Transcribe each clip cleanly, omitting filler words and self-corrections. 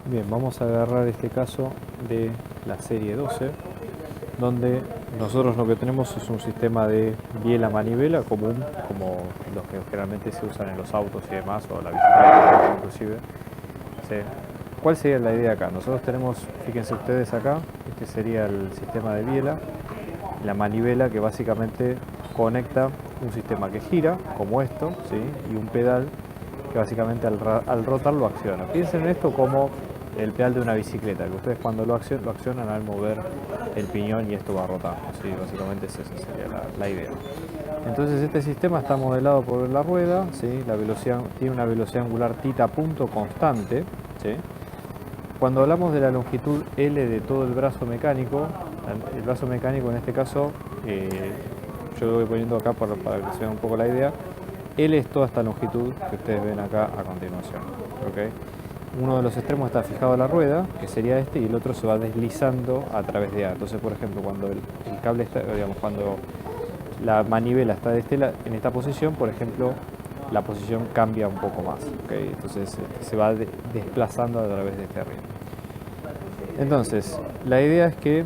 Bien, vamos a agarrar este caso de la serie 12, donde nosotros lo que tenemos es un sistema de biela-manivela común, como los que generalmente se usan en los autos y demás, o la bicicleta inclusive. ¿Sí? ¿Cuál sería la idea acá? Nosotros tenemos, fíjense ustedes acá, este sería el sistema de biela, la manivela que básicamente conecta un sistema que gira, como esto, ¿sí? Y un pedal que básicamente al rotar lo acciona. Piensen en esto como el pedal de una bicicleta, que ustedes cuando lo accionan al mover el piñón y esto va rotando. ¿Sí? Básicamente esa sería la idea. Entonces este sistema está modelado por la rueda, ¿sí? La velocidad, tiene una velocidad angular θ punto constante. ¿Sí? Cuando hablamos de la longitud L de todo el brazo mecánico en este caso, yo lo voy poniendo acá para que se vea un poco la idea. L es toda esta longitud que ustedes ven acá a continuación. ¿Okay? Uno de los extremos está fijado a la rueda, que sería este, y el otro se va deslizando a través de A. Entonces, por ejemplo, cuando el cable está, digamos, cuando la manivela está en esta posición, por ejemplo, la posición cambia un poco más. ¿Okay? Entonces se va desplazando a través de este río. Entonces, la idea es que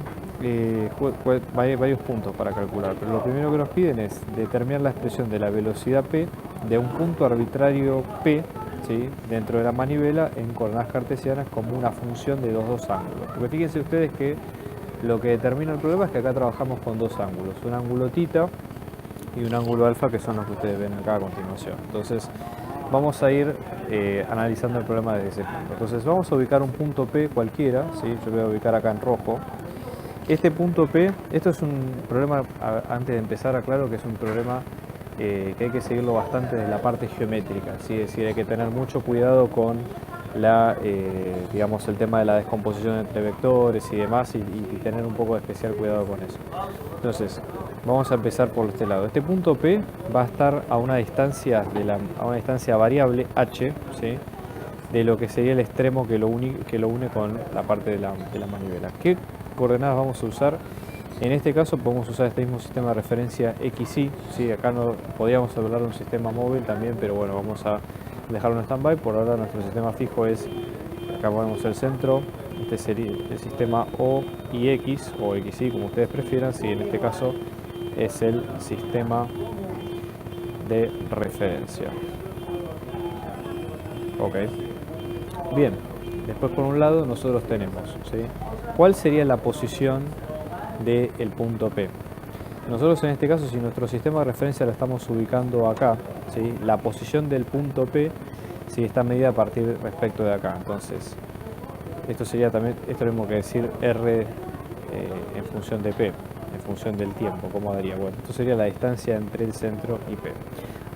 hay varios puntos para calcular, pero lo primero que nos piden es determinar la expresión de la velocidad P de un punto arbitrario P, ¿sí? Dentro de la manivela en coordenadas cartesianas como una función de dos ángulos. Porque fíjense ustedes que lo que determina el problema es que acá trabajamos con dos ángulos, un ángulo θ y un ángulo alfa, que son los que ustedes ven acá a continuación. Entonces vamos a ir analizando el problema desde ese punto. Entonces vamos a ubicar un punto P cualquiera, ¿sí? Yo voy a ubicar acá en rojo. Este punto P, esto es un problema, antes de empezar aclaro que es un problema que hay que seguirlo bastante desde la parte geométrica, ¿sí? Es decir, hay que tener mucho cuidado con digamos, el tema de la descomposición entre vectores y demás, y tener un poco de especial cuidado con eso. Entonces, vamos a empezar por este lado. Este punto P va a estar a una distancia, variable h, ¿sí? De lo que sería el extremo que lo une con la parte de la manivela. ¿Qué coordenadas vamos a usar? En este caso podemos usar este mismo sistema de referencia XY, ¿sí? Acá no podríamos hablar de un sistema móvil también, pero bueno, vamos a dejarlo en stand-by. Por ahora nuestro sistema fijo es, acá ponemos el centro, este sería el sistema O y X, o XY como ustedes prefieran, si en este caso es el sistema de referencia. Ok. Bien, después por un lado nosotros tenemos, ¿sí? ¿Cuál sería la posición del punto P? Nosotros en este caso, si nuestro sistema de referencia lo estamos ubicando acá, ¿sí? La posición del punto P, ¿sí? Está medida a partir respecto de acá. Entonces, esto sería también, esto lo mismo que decir R en función de P, en función del tiempo, ¿cómo daría? Bueno, esto sería la distancia entre el centro y P.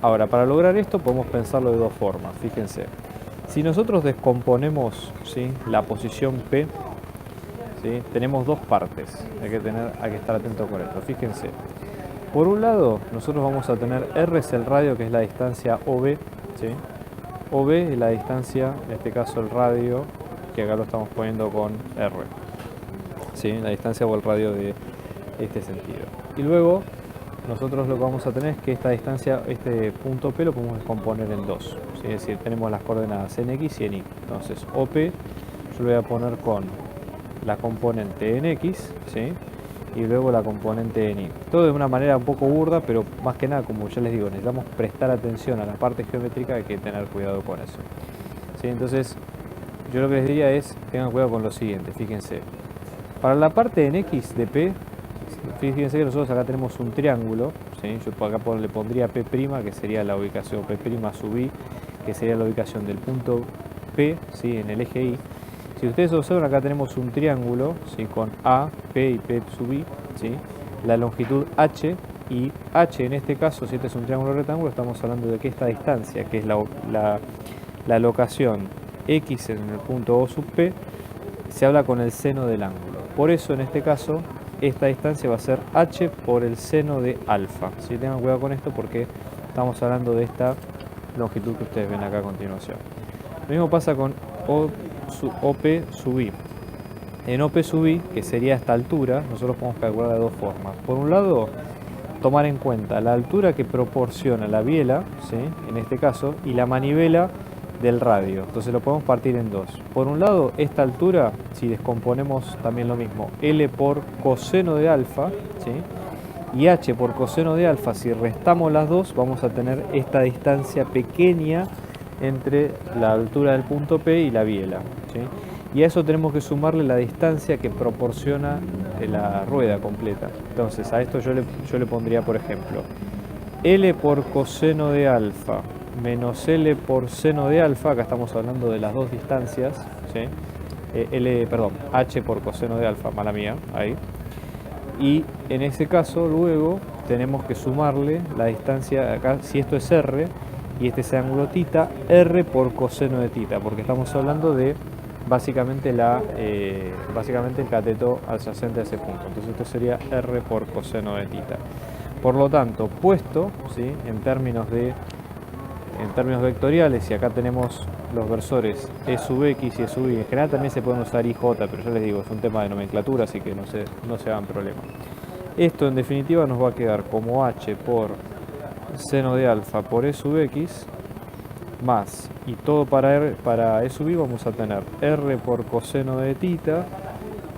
Ahora, para lograr esto podemos pensarlo de dos formas, fíjense. Si nosotros descomponemos, ¿sí? La posición P, ¿sí? Tenemos dos partes, hay que estar atento con esto, fíjense. Por un lado, nosotros vamos a tener R es el radio, que es la distancia OB, ¿sí? OB es la distancia, en este caso el radio, que acá lo estamos poniendo con R, ¿sí? La distancia o el radio de este sentido. Y luego, nosotros lo que vamos a tener es que esta distancia, este punto P lo podemos descomponer en dos, ¿sí? Es decir, tenemos las coordenadas en X y en Y. Entonces, OP yo lo voy a poner con la componente en X, ¿sí? Y luego la componente en Y. Todo de una manera un poco burda, pero más que nada, como ya les digo, necesitamos prestar atención a la parte geométrica, hay que tener cuidado con eso, ¿sí? Entonces, yo lo que les diría es, tengan cuidado con lo siguiente, fíjense. Para la parte en X de P, fíjense que nosotros acá tenemos un triángulo, ¿sí? Yo acá le pondría P', que sería la ubicación, P' sub I, que sería la ubicación del punto P, ¿sí? En el eje Y. Si ustedes observan, acá tenemos un triángulo, ¿sí? Con A, P y P sub I, ¿sí? La longitud H, y H en este caso, si este es un triángulo rectángulo, estamos hablando de que esta distancia, que es la locación X en el punto O sub P, se habla con el seno del ángulo. Por eso en este caso esta distancia va a ser H por el seno de alfa, ¿sí? Tengan cuidado con esto porque estamos hablando de esta longitud que ustedes ven acá a continuación. Lo mismo pasa con OP sub I. En OP sub I, que sería esta altura, nosotros podemos calcular de dos formas. Por un lado, tomar en cuenta la altura que proporciona la biela, ¿sí? En este caso, y la manivela del radio. Entonces lo podemos partir en dos. Por un lado, esta altura, si descomponemos también lo mismo, L por coseno de alfa, ¿sí? Y H por coseno de alfa, si restamos las dos, vamos a tener esta distancia pequeña entre la altura del punto P y la biela, ¿sí? Y a eso tenemos que sumarle la distancia que proporciona la rueda completa. Entonces a esto yo le pondría, por ejemplo, L por coseno de alfa menos L por seno de alfa, acá estamos hablando de las dos distancias, ¿sí? H por coseno de alfa, mala mía, ahí. Y en ese caso luego tenemos que sumarle la distancia, acá si esto es R y este es ángulo θ, R por coseno de θ, porque estamos hablando de básicamente el cateto adyacente a ese punto. Entonces esto sería R por coseno de θ. Por lo tanto, puesto, ¿sí? en términos vectoriales, y acá tenemos los versores E sub X y E sub Y, en general también se pueden usar IJ, pero yo les digo, es un tema de nomenclatura, así que no se hagan problema. Esto en definitiva nos va a quedar como H por seno de alfa por E sub X, más, y todo para E sub Y vamos a tener R por coseno de θ,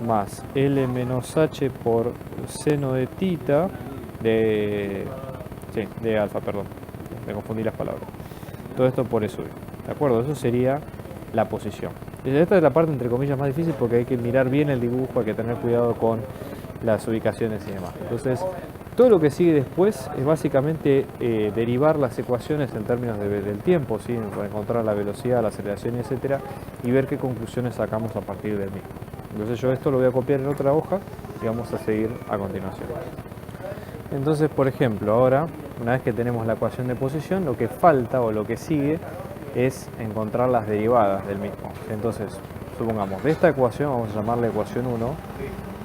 más L menos H por seno de θ, de alfa, perdón, me confundí las palabras. Todo esto por E sub Y, ¿de acuerdo? Eso sería la posición. Esta es la parte entre comillas más difícil porque hay que mirar bien el dibujo, hay que tener cuidado con las ubicaciones y demás. Entonces, todo lo que sigue después es básicamente derivar las ecuaciones en términos del tiempo, ¿sí? Para encontrar la velocidad, la aceleración, etcétera, y ver qué conclusiones sacamos a partir del mismo. Entonces yo esto lo voy a copiar en otra hoja y vamos a seguir a continuación. Entonces, por ejemplo, ahora, una vez que tenemos la ecuación de posición, lo que falta o lo que sigue es encontrar las derivadas del mismo. Entonces, supongamos, de esta ecuación, vamos a llamarla ecuación 1,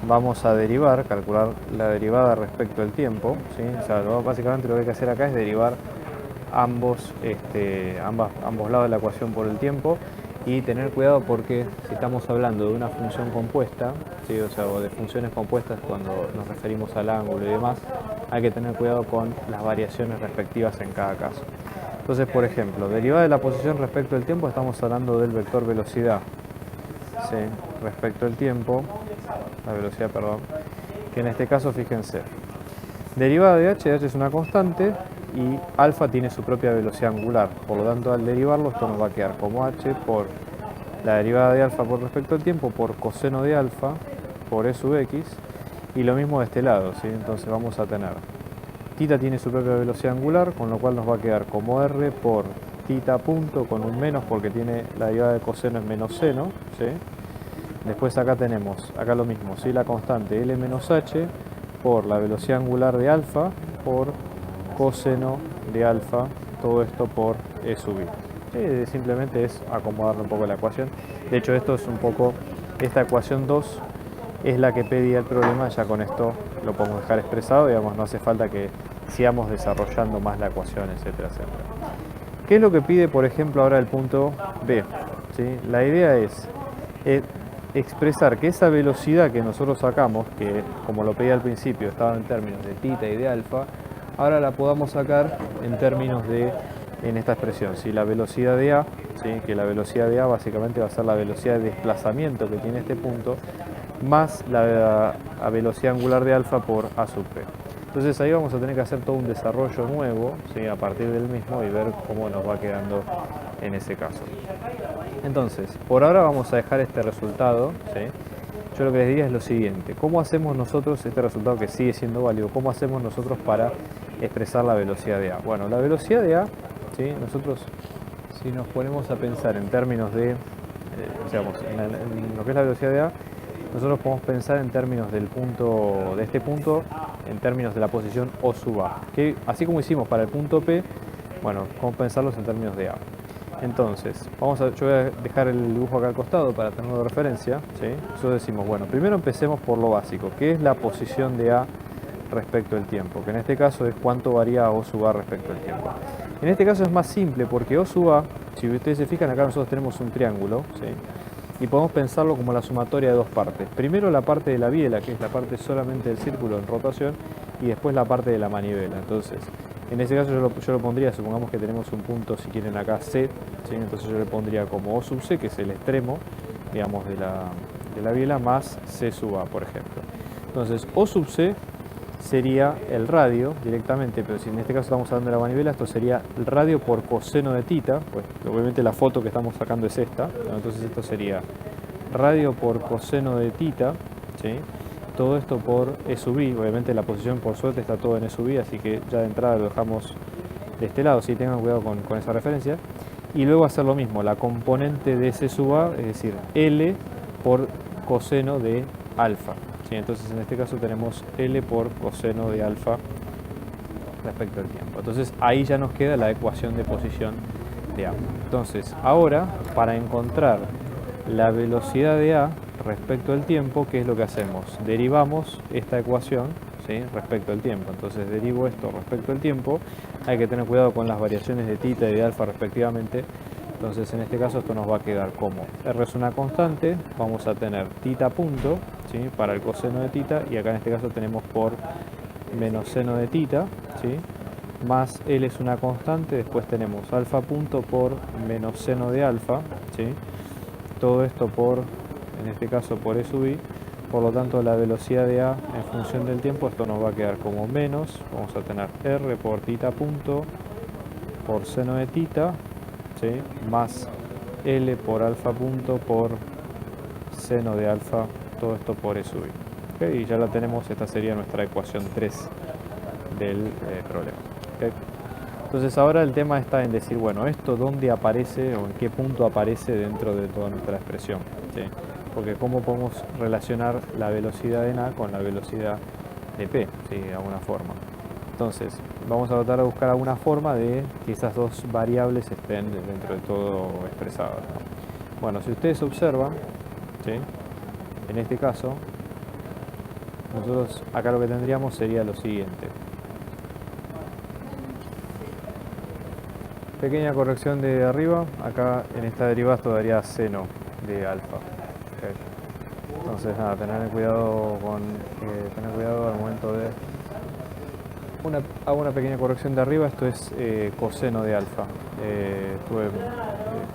vamos a derivar, calcular la derivada respecto al tiempo, ¿sí? O sea, básicamente lo que hay que hacer acá es derivar ambos lados de la ecuación por el tiempo y tener cuidado porque si estamos hablando de una función compuesta, ¿sí? O sea, o de funciones compuestas cuando nos referimos al ángulo y demás, hay que tener cuidado con las variaciones respectivas en cada caso. Entonces, por ejemplo, derivada de la posición respecto al tiempo, estamos hablando del vector velocidad, ¿sí? Respecto al tiempo, la velocidad, perdón, que en este caso, fíjense, derivada de h es una constante y alfa tiene su propia velocidad angular, por lo tanto al derivarlo esto nos va a quedar como h por la derivada de alfa por respecto al tiempo por coseno de alfa por e sub x, y lo mismo de este lado, ¿sí? Entonces vamos a tener θ tiene su propia velocidad angular, con lo cual nos va a quedar como r por θ punto con un menos porque tiene la derivada de coseno es menos seno, ¿sí? Después acá tenemos, acá lo mismo, ¿sí? La constante L menos H por la velocidad angular de alfa por coseno de alfa, todo esto por E sub I. Simplemente es acomodarle un poco la ecuación. De hecho esto es un poco, esta ecuación 2 es la que pedía el problema, ya con esto lo podemos dejar expresado, digamos, no hace falta que sigamos desarrollando más la ecuación, etcétera, etcétera. ¿Qué es lo que pide, por ejemplo, ahora el punto B? ¿Sí? La idea es expresar que esa velocidad que nosotros sacamos, que como lo pedí al principio estaba en términos de θ y de alfa, ahora la podamos sacar en términos de, en esta expresión, ¿sí? La velocidad de A, ¿sí? Que la velocidad de A básicamente va a ser la velocidad de desplazamiento que tiene este punto, más la velocidad angular de alfa por A sub P. Entonces ahí vamos a tener que hacer todo un desarrollo nuevo, ¿sí? A partir del mismo y ver cómo nos va quedando en ese caso. Entonces, por ahora vamos a dejar este resultado, ¿sí? Yo lo que les diría es lo siguiente: ¿cómo hacemos nosotros este resultado que sigue siendo válido? ¿Cómo hacemos nosotros para expresar la velocidad de A? Bueno, la velocidad de A, ¿sí? Nosotros, si nos ponemos a pensar en términos de, digamos, en lo que es la velocidad de A, nosotros podemos pensar en términos del punto, de este punto, en términos de la posición O sub A, que así como hicimos para el punto P, bueno, vamos a pensarlos en términos de A. Entonces, yo voy a dejar el dibujo acá al costado para tenerlo de referencia, ¿sí? Entonces decimos, bueno, primero empecemos por lo básico, que es la posición de A respecto al tiempo, que en este caso es cuánto varía O sub A respecto al tiempo. En este caso es más simple porque O sub A, si ustedes se fijan acá nosotros tenemos un triángulo, ¿sí? Y podemos pensarlo como la sumatoria de dos partes. Primero la parte de la biela, que es la parte solamente del círculo en rotación, y después la parte de la manivela. Entonces, En este caso yo lo pondría, supongamos que tenemos un punto, si quieren acá C, ¿sí? Entonces yo le pondría como O sub C, que es el extremo, digamos, de la biela, más C sub A, por ejemplo. Entonces O sub C sería el radio directamente, pero si en este caso estamos hablando de la manivela, esto sería el radio por coseno de tita, pues obviamente la foto que estamos sacando es esta, ¿no? Entonces esto sería radio por coseno de tita, ¿sí? Todo esto por E sub I, obviamente la posición por suerte está todo en E sub I, así que ya de entrada lo dejamos de este lado, ¿sí? Tengan cuidado con esa referencia. Y luego hacer lo mismo, la componente de C sub A, es decir, L por coseno de alfa. ¿Sí? Entonces en este caso tenemos L por coseno de alfa respecto al tiempo. Entonces ahí ya nos queda la ecuación de posición de A. Entonces ahora, para encontrar la velocidad de A respecto al tiempo, ¿qué es lo que hacemos? Derivamos esta ecuación, ¿sí? Respecto al tiempo. Entonces derivo esto respecto al tiempo. Hay que tener cuidado con las variaciones de tita y de alfa respectivamente. Entonces en este caso esto nos va a quedar como R es una constante, vamos a tener tita punto, ¿sí? Para el coseno de tita, y acá en este caso tenemos por menos seno de tita, ¿sí? Más L es una constante, después tenemos alfa punto por menos seno de alfa, ¿sí? Todo esto por, en este caso por E sub I, por lo tanto la velocidad de A en función del tiempo, esto nos va a quedar como menos, vamos a tener R por tita punto por seno de tita, ¿sí? Más L por alfa punto por seno de alfa, todo esto por E sub I. ¿Okay? Y ya la tenemos, esta sería nuestra ecuación 3 del problema. ¿Okay? Entonces ahora el tema está en decir, bueno, esto dónde aparece o en qué punto aparece dentro de toda nuestra expresión, ¿sí? Porque cómo podemos relacionar la velocidad en A con la velocidad de P, ¿sí? De alguna forma. Entonces vamos a tratar de buscar alguna forma de que esas dos variables estén dentro de todo expresadas, ¿no? Bueno, si ustedes observan, ¿sí? En este caso, nosotros acá lo que tendríamos sería lo siguiente. Pequeña corrección de arriba, acá en esta derivada esto daría seno de alfa. Okay. Entonces nada, tener cuidado al momento de... hago una pequeña corrección de arriba, esto es coseno de alfa.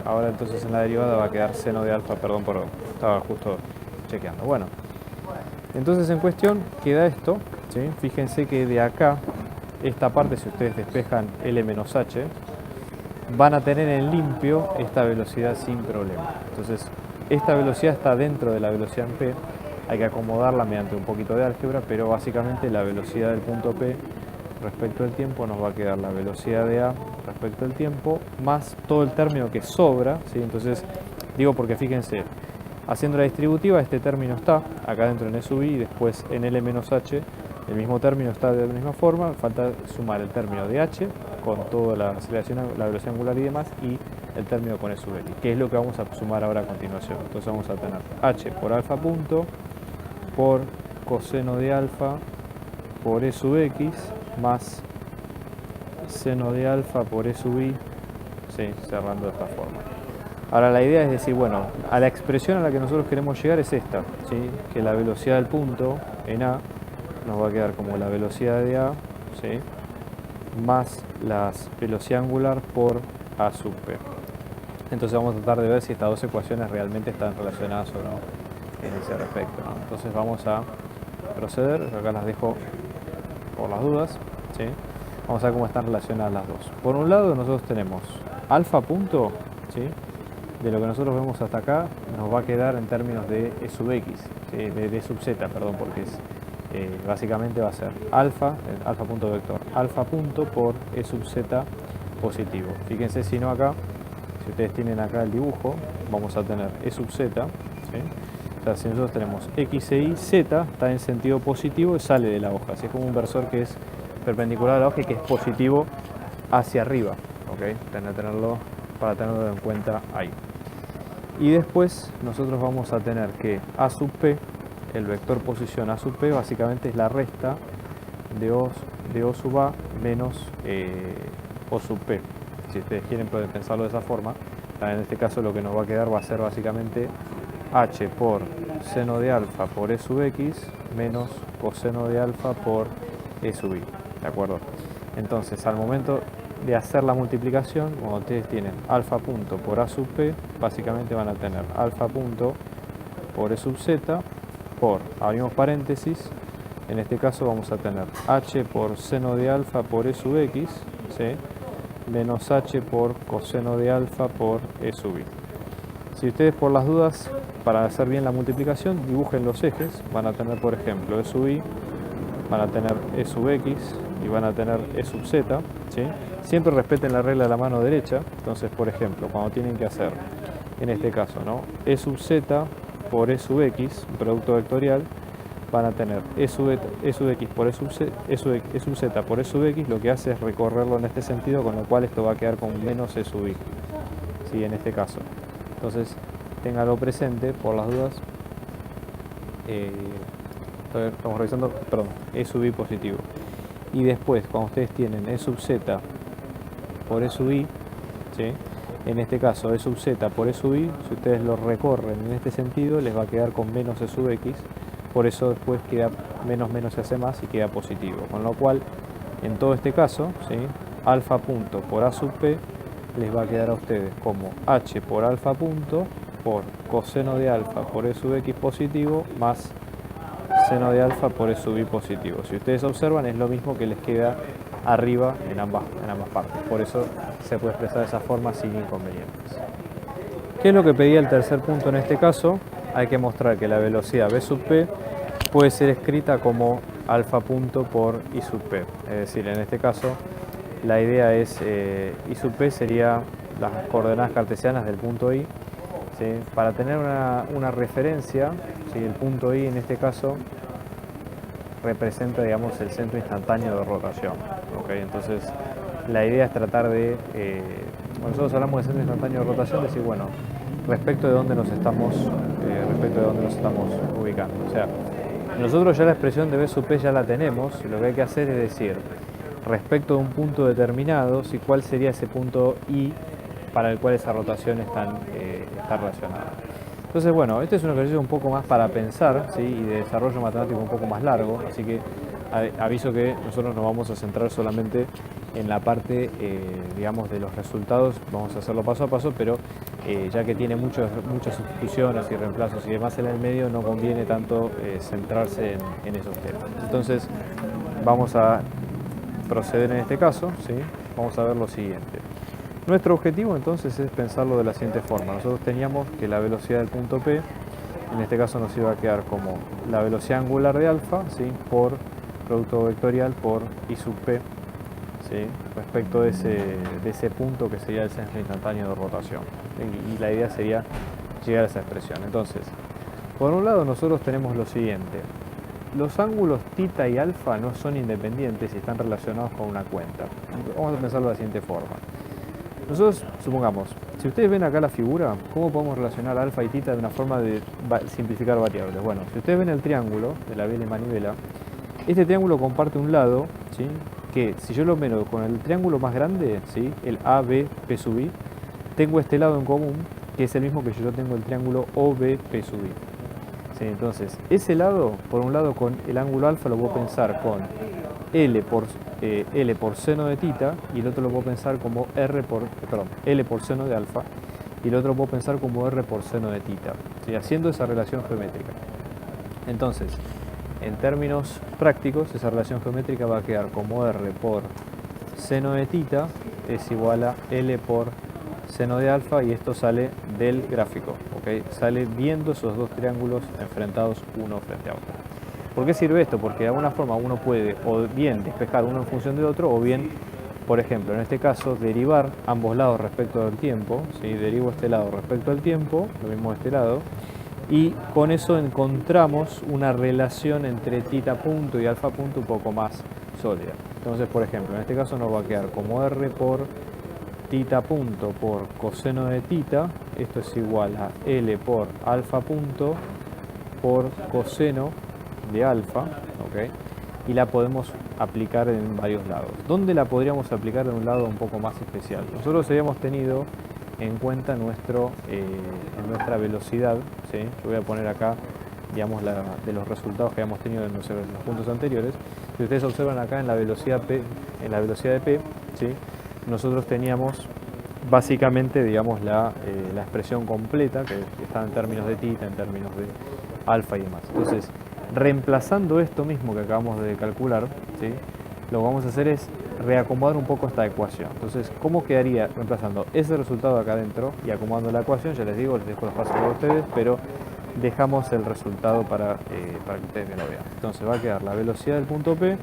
Ahora entonces en la derivada va a quedar seno de alfa, perdón, estaba justo chequeando. Bueno, entonces en cuestión queda esto, ¿sí? Fíjense que de acá, esta parte, si ustedes despejan L menos H, van a tener en limpio esta velocidad sin problema. Entonces, esta velocidad está dentro de la velocidad en P, hay que acomodarla mediante un poquito de álgebra, pero básicamente la velocidad del punto P respecto al tiempo nos va a quedar la velocidad de A respecto al tiempo, más todo el término que sobra, ¿sí? Entonces, digo porque fíjense, haciendo la distributiva, este término está acá dentro en E sub I, y después en L menos H, el mismo término está de la misma forma, falta sumar el término de H con toda la aceleración, la velocidad angular y demás, y el término con E sub X, que es lo que vamos a sumar ahora a continuación. Entonces vamos a tener H por alfa punto, por coseno de alfa, por E sub X, más seno de alfa por E sub I, sí, cerrando de esta forma. Ahora la idea es decir, bueno, a la expresión a la que nosotros queremos llegar es esta, ¿sí? Que la velocidad del punto en A nos va a quedar como la velocidad de A, ¿sí? Más la velocidad angular por A sub P. Entonces vamos a tratar de ver si estas dos ecuaciones realmente están relacionadas o no en ese respecto, ¿no? Entonces vamos a proceder, acá las dejo por las dudas, ¿sí? Vamos a ver cómo están relacionadas las dos. Por un lado nosotros tenemos alfa punto, ¿sí? De lo que nosotros vemos hasta acá nos va a quedar en términos de E sub X, ¿sí? de sub Z, perdón, porque es, básicamente va a ser alfa punto vector, alfa punto por E sub Z positivo. Fíjense si no acá, si ustedes tienen acá el dibujo, vamos a tener E sub Z, ¿sí? O sea, si nosotros tenemos X e Y, Z está en sentido positivo y sale de la hoja, así es como un versor que es perpendicular a la hoja y que es positivo hacia arriba, ¿ok? Para tenerlo en cuenta ahí. Y después nosotros vamos a tener que A sub P, el vector posición A sub P, básicamente es la resta de O sub A menos O sub P. Si ustedes quieren pueden pensarlo de esa forma. En este caso lo que nos va a quedar va a ser básicamente H por seno de alfa por E sub X menos coseno de alfa por E sub I. ¿De acuerdo? Entonces, al momento de hacer la multiplicación, cuando ustedes tienen alfa punto por a sub p, básicamente van a tener alfa punto por e sub z por, abrimos paréntesis, en este caso vamos a tener h por seno de alfa por e sub x, ¿sí?, menos h por coseno de alfa por e sub i. Si ustedes, por las dudas, para hacer bien la multiplicación, dibujen los ejes, van a tener, por ejemplo, e sub i, van a tener e sub x y van a tener e sub z, ¿sí? Siempre respeten la regla de la mano derecha. Entonces, por ejemplo, cuando tienen que hacer, en este caso, ¿no?, e sub z por e sub x, un producto vectorial, van a tener e sub x por e sub z por e sub x, lo que hace es recorrerlo en este sentido, con lo cual esto va a quedar con menos e sub i, ¿sí?, en este caso. Entonces, ténganlo presente, por las dudas. Estamos revisando, perdón, e sub i positivo. Y después, cuando ustedes tienen e sub z por e sub i, ¿sí?, en este caso e sub z por e sub i, si ustedes lo recorren en este sentido, les va a quedar con menos e sub x. Por eso después queda menos se hace más y queda positivo. Con lo cual, en todo este caso, ¿sí?, alfa punto por a sub p les va a quedar a ustedes como h por alfa punto por coseno de alfa por e sub x positivo más seno de alfa por e sub i positivo. Si ustedes observan, es lo mismo que les queda arriba en ambas partes. Por eso se puede expresar de esa forma sin inconvenientes. ¿Qué es lo que pedía el tercer punto en este caso? Hay que mostrar que la velocidad v sub p puede ser escrita como alfa punto por i sub p. Es decir, en este caso la idea es i sub p sería las coordenadas cartesianas del punto i, ¿sí? Para tener una referencia, ¿sí?, el punto i en este caso representa, digamos, el centro instantáneo de rotación, ¿okay? Entonces la idea es tratar de, cuando nosotros hablamos de centro instantáneo de rotación, decir, bueno, respecto de dónde nos estamos ubicando. O sea, nosotros ya la expresión de v sub p ya la tenemos, y lo que hay que hacer es decir, respecto de un punto determinado, si cuál sería ese punto i para el cual esa rotación está relacionada. Entonces, bueno, este es un ejercicio un poco más para pensar, ¿sí?, y de desarrollo matemático un poco más largo, así que aviso que nosotros nos vamos a centrar solamente en la parte, digamos, de los resultados. Vamos a hacerlo paso a paso, pero ya que tiene muchas sustituciones y reemplazos y demás en el medio, no conviene tanto centrarse en esos temas. Entonces, vamos a proceder en este caso, ¿sí? Vamos a ver lo siguiente. Nuestro objetivo entonces es pensarlo de la siguiente forma. Nosotros teníamos que la velocidad del punto P, en este caso nos iba a quedar como la velocidad angular de alfa, ¿sí?, por producto vectorial por i sub p, ¿sí?, respecto de ese punto que sería el centro instantáneo de rotación. Y la idea sería llegar a esa expresión. Entonces, por un lado nosotros tenemos lo siguiente. Los ángulos θ y alfa no son independientes y están relacionados con una cuenta. Vamos a pensarlo de la siguiente forma. Nosotros, supongamos, si ustedes ven acá la figura, ¿cómo podemos relacionar alfa y θ de una forma de simplificar variables? Bueno, si ustedes ven el triángulo de la vela y manivela, este triángulo comparte un lado, ¿sí?, que si yo lo miro con el triángulo más grande, ¿sí?, el ABP sub i, tengo este lado en común, que es el mismo que yo tengo el triángulo OBP sub i. ¿Sí? Entonces, ese lado, por un lado con el ángulo alfa lo puedo pensar con L por seno de θ, y el otro lo puedo pensar como L por seno de alfa, y el otro lo puedo pensar como R por seno de θ, ¿sí?, haciendo esa relación geométrica. Entonces, en términos prácticos, esa relación geométrica va a quedar como R por seno de θ es igual a L por seno de alfa, y esto sale del gráfico, ¿okay? Sale viendo esos dos triángulos enfrentados uno frente a otro. ¿Por qué sirve esto? Porque de alguna forma uno puede o bien despejar uno en función del otro, o bien, por ejemplo, en este caso, derivar ambos lados respecto del tiempo, ¿sí? Derivo este lado respecto al tiempo, lo mismo de este lado, y con eso encontramos una relación entre θ punto y alfa punto un poco más sólida. Entonces, por ejemplo, en este caso nos va a quedar como R por θ punto por coseno de θ, esto es igual a L por alfa punto por coseno de alfa, ¿okay? Y la podemos aplicar en varios lados. ¿Dónde la podríamos aplicar? En un lado un poco más especial. Nosotros habíamos tenido en cuenta nuestra velocidad, ¿sí? Yo voy a poner acá, digamos, de los resultados que habíamos tenido en los puntos anteriores. Si ustedes observan acá en la velocidad P, en la velocidad de P, ¿sí? Nosotros teníamos básicamente, digamos, la expresión completa, que está en términos de tita, en términos de alfa y demás. Entonces, reemplazando esto mismo que acabamos de calcular, ¿sí? Lo que vamos a hacer es reacomodar un poco esta ecuación. Entonces, ¿cómo quedaría reemplazando ese resultado acá adentro y acomodando la ecuación? Ya les digo, les dejo los pasos para ustedes, pero dejamos el resultado para que ustedes me lo vean. Entonces va a quedar la velocidad del punto P,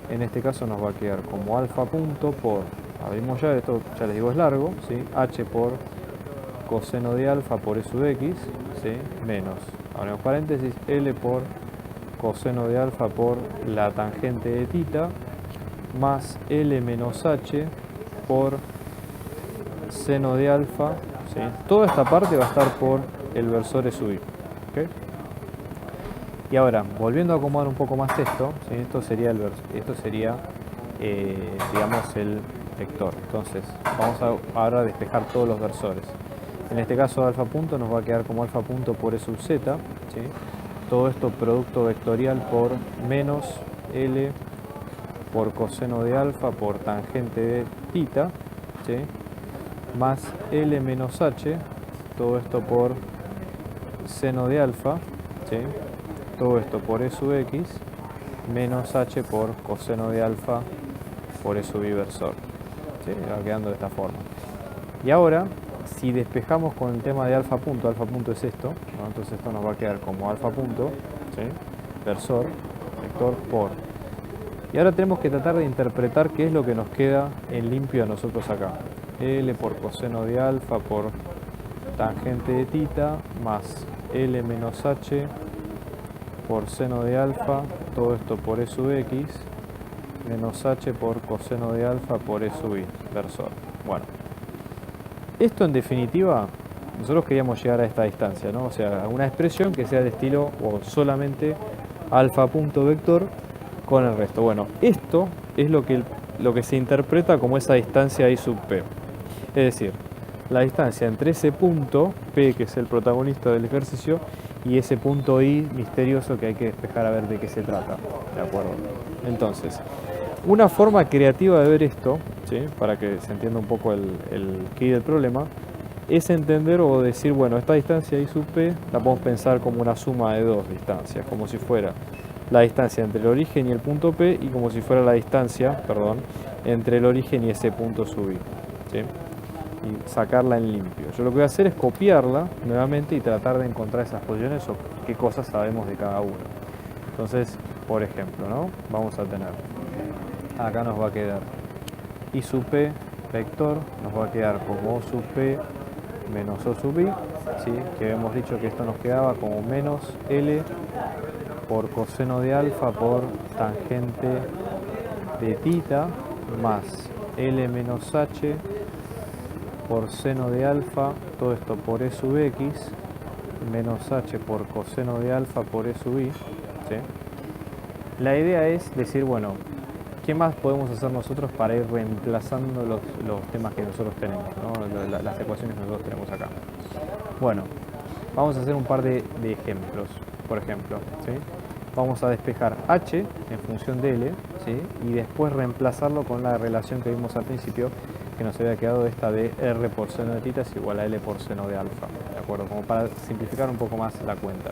en este caso nos va a quedar como alfa punto por, abrimos ya, esto ya les digo es largo, ¿sí? H por coseno de alfa por E sub x, ¿sí? Menos, abrimos paréntesis, L por coseno de alfa por la tangente de tita, más L menos H por seno de alfa, ¿sí? Toda esta parte va a estar por el versor E sub i. ¿Okay? Y ahora, volviendo a acomodar un poco más esto, ¿sí? Esto sería, digamos, el vector. Entonces, vamos a ahora despejar todos los versores. En este caso, alfa punto nos va a quedar como alfa punto por E sub z, ¿sí? Todo esto producto vectorial por menos L por coseno de alfa por tangente de tita, ¿sí? Más L menos H, todo esto por seno de alfa, ¿sí? Todo esto por E sub x, menos H por coseno de alfa por E sub i versor, ¿sí? Va quedando de esta forma. Y ahora, si despejamos con el tema de alfa punto es esto, ¿no? Entonces esto nos va a quedar como alfa punto, ¿sí? Versor, vector por. Y ahora tenemos que tratar de interpretar qué es lo que nos queda en limpio a nosotros acá. L por coseno de alfa por tangente de tita más L menos H por seno de alfa, todo esto por E sub x, menos H por coseno de alfa por E sub i, versor. Bueno, esto en definitiva, nosotros queríamos llegar a esta distancia, ¿no? O sea, una expresión que sea de estilo o solamente alfa punto vector con el resto. Bueno, esto es lo que se interpreta como esa distancia I sub P. Es decir, la distancia entre ese punto, P, que es el protagonista del ejercicio, y ese punto I misterioso que hay que despejar a ver de qué se trata. ¿De acuerdo? Entonces, una forma creativa de ver esto, ¿sí? Para que se entienda un poco el quid del problema, es entender o decir, bueno, esta distancia I sub P la podemos pensar como una suma de dos distancias, como si fuera la distancia entre el origen y el punto P y como si fuera la distancia, perdón, entre el origen y ese punto sub I, ¿sí? Y sacarla en limpio. Yo lo que voy a hacer es copiarla nuevamente y tratar de encontrar esas posiciones o qué cosas sabemos de cada uno. Entonces, por ejemplo, ¿no? Vamos a tener, acá nos va a quedar I sub P vector, nos va a quedar como O sub P menos O sub I, ¿sí? Que habíamos dicho que esto nos quedaba como menos L por coseno de alfa por tangente de tita más L menos H por seno de alfa, todo esto por E sub x, menos H por coseno de alfa por E sub i, ¿sí? La idea es decir, bueno, ¿qué más podemos hacer nosotros para ir reemplazando los temas que nosotros tenemos, ¿no? Las ecuaciones que nosotros tenemos acá? Bueno, vamos a hacer un par de ejemplos, por ejemplo, ¿sí? Vamos a despejar H en función de L, ¿sí? Y después reemplazarlo con la relación que vimos al principio, que nos había quedado esta de R por seno de tita es igual a L por seno de alfa, ¿de acuerdo? Como para simplificar un poco más la cuenta.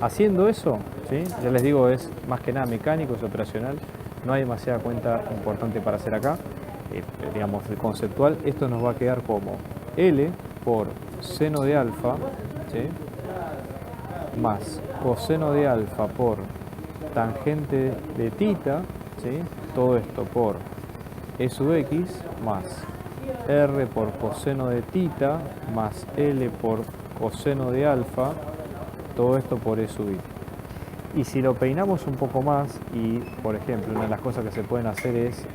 Haciendo eso, ¿sí? Ya les digo, es más que nada mecánico, es operacional, no hay demasiada cuenta importante para hacer acá, digamos, conceptual. Esto nos va a quedar como L por seno de alfa, ¿sí? Más coseno de alfa por tangente de tita, ¿sí? Todo esto por E sub x más R por coseno de tita más L por coseno de alfa, todo esto por E sub i. Y si lo peinamos un poco más y, por ejemplo, una de las cosas que se pueden hacer es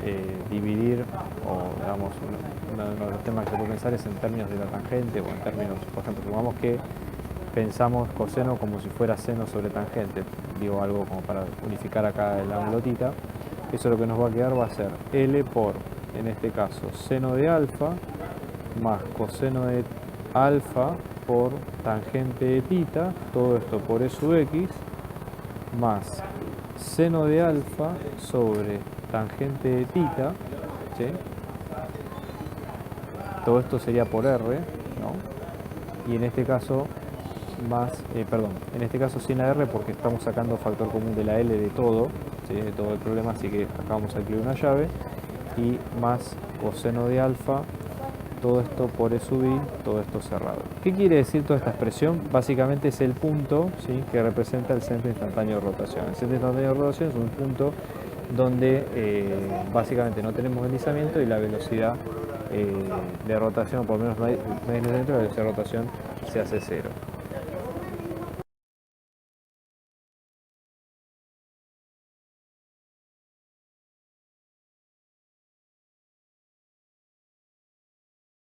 dividir, o digamos, uno de los temas que se puede pensar es en términos de la tangente o en términos, por ejemplo, supongamos que pensamos coseno como si fuera seno sobre tangente, digo algo como para unificar acá el ángulo tita. Eso lo que nos va a quedar va a ser L por, en este caso, seno de alfa más coseno de alfa por tangente de tita, todo esto por E sub x, más seno de alfa sobre tangente de tita, ¿sí? Todo esto sería por R, ¿no? Y en este caso en este caso sin la R porque estamos sacando factor común de la L de todo, ¿sí? De todo el problema, así que acá vamos a incluir una llave, y más coseno de alfa, todo esto por E sub I, todo esto cerrado. ¿Qué quiere decir toda esta expresión? Básicamente es el punto, ¿sí? Que representa el centro instantáneo de rotación. El centro instantáneo de rotación es un punto donde básicamente no tenemos deslizamiento y la velocidad de rotación, por lo menos no hay deslizamiento, la velocidad de rotación se hace cero.